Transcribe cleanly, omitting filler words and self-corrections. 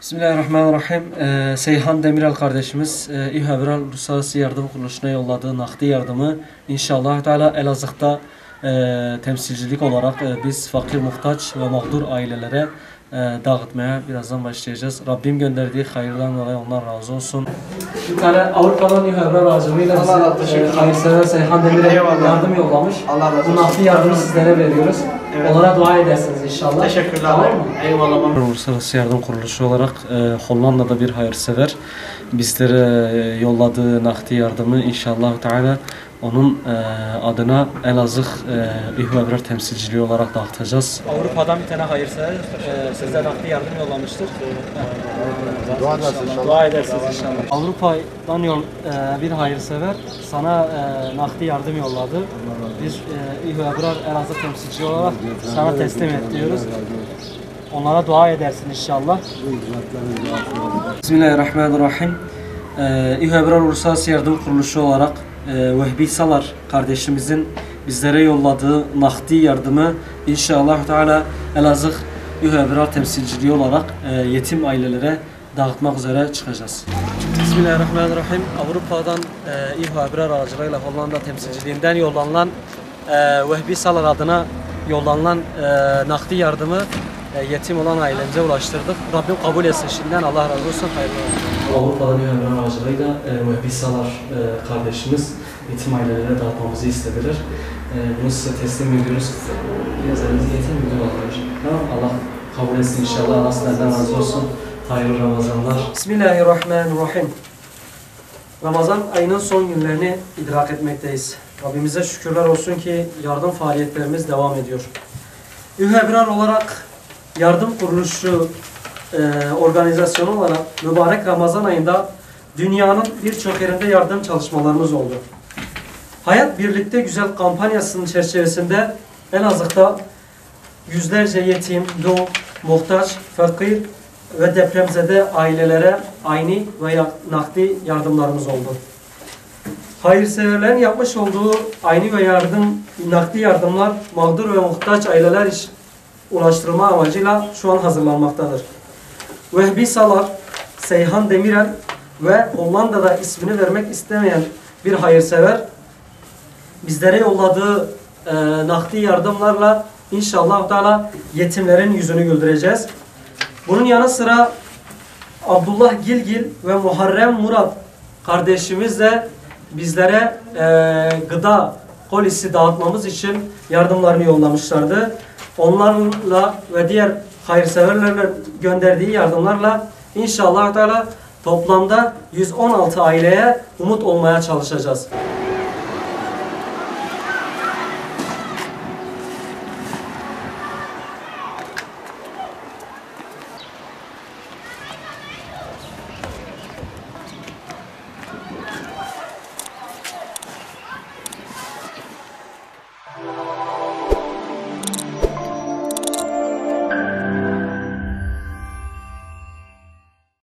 Bismillahirrahmanirrahim. Seyhan Demirel kardeşimiz İHA Uluslararası Yardım Kuruluşu'na yolladığı nakdi yardımı inşallah Teala Elazığ'da temsilcilik olarak biz fakir, muhtaç ve mağdur ailelere dağıtmaya birazdan başlayacağız. Rabbim gönderdiği hayırdan dolayı ondan razı olsun. Bir tane Avrupa'dan İHA aracılığıyla bize hayırsever Seyhan Demirel yardım yollamış. Bu nakdi yardımı sizlere veriyoruz. Evet. Onlara dua edersiniz inşallah. Teşekkürler. Tamam mı? Eyvallah. Uluslararası Yardım Kuruluşu olarak Hollanda'da bir hayırsever bizlere yolladığı nakdi yardımı inşallah Teala onun adına Elazığ İHA temsilciliği olarak dağıtacağız. Avrupa'dan bir tane hayırsever size nakdi yardım yollamıştır. Dua edersiniz inşallah. Avrupa'dan bir hayırsever sana nakdi yardım yolladı. Biz İHA Elazığ temsilciliği olarak sana teslim et diyoruz. Onlara dua edersin inşallah. Bismillahirrahmanirrahim. İHA Uluslararası Yardım Kuruluşu olarak Vehbi Salar kardeşimizin bizlere yolladığı nakdi yardımı inşallah Teala Elazığ İHA temsilciliği olarak yetim ailelere dağıtmak üzere çıkacağız. Bismillahirrahmanirrahim. Avrupa'dan İHA aracılığıyla Hollanda temsilciliğinden yollanan Vehbi Salar adına yollanan nakdi yardımı yetim olan ailemize ulaştırdık. Rabbim kabul etsin şimdiden. Allah razı olsun. Hayırlı olsun. Avrupa'dan İHA aracılığıyla Vehbi Salar kardeşimiz yetim ailelere dağıtmamızı istediler. Bunu size teslim ediyoruz. Biraz elinizi yetim müdür alıyoruz. Allah kabul etsin inşallah. Allah sizlerden razı olsun. Hayırlı Ramazanlar. Bismillahirrahmanirrahim. Ramazan ayının son günlerini idrak etmekteyiz. Rabbimize şükürler olsun ki yardım faaliyetlerimiz devam ediyor. İHA olarak yardım kuruluşu organizasyonu olarak mübarek Ramazan ayında dünyanın birçok yerinde yardım çalışmalarımız oldu. Hayat Birlikte Güzel kampanyasının çerçevesinde Elazığ'da yüzlerce yetim, dul, muhtaç, fakir ve depremzede ailelere ayni veya nakdi yardımlarımız oldu. Hayırseverlerin yapmış olduğu ayni ve nakdi yardımlar mağdur ve muhtaç aileler ulaştırma amacıyla şu an hazırlanmaktadır. Vehbi Salar, Seyhan Demirel ve Hollanda'da ismini vermek istemeyen bir hayırsever bizlere yolladığı nakdi yardımlarla inşallah Teala yetimlerin yüzünü güldüreceğiz. Bunun yanı sıra Abdullah Gilgil ve Muharrem Murat kardeşimiz de bizlere gıda kolisi dağıtmamız için yardımlarını yollamışlardı. Onlarla ve diğer hayırseverlerle gönderdiği yardımlarla inşallah Teala toplamda 116 aileye umut olmaya çalışacağız.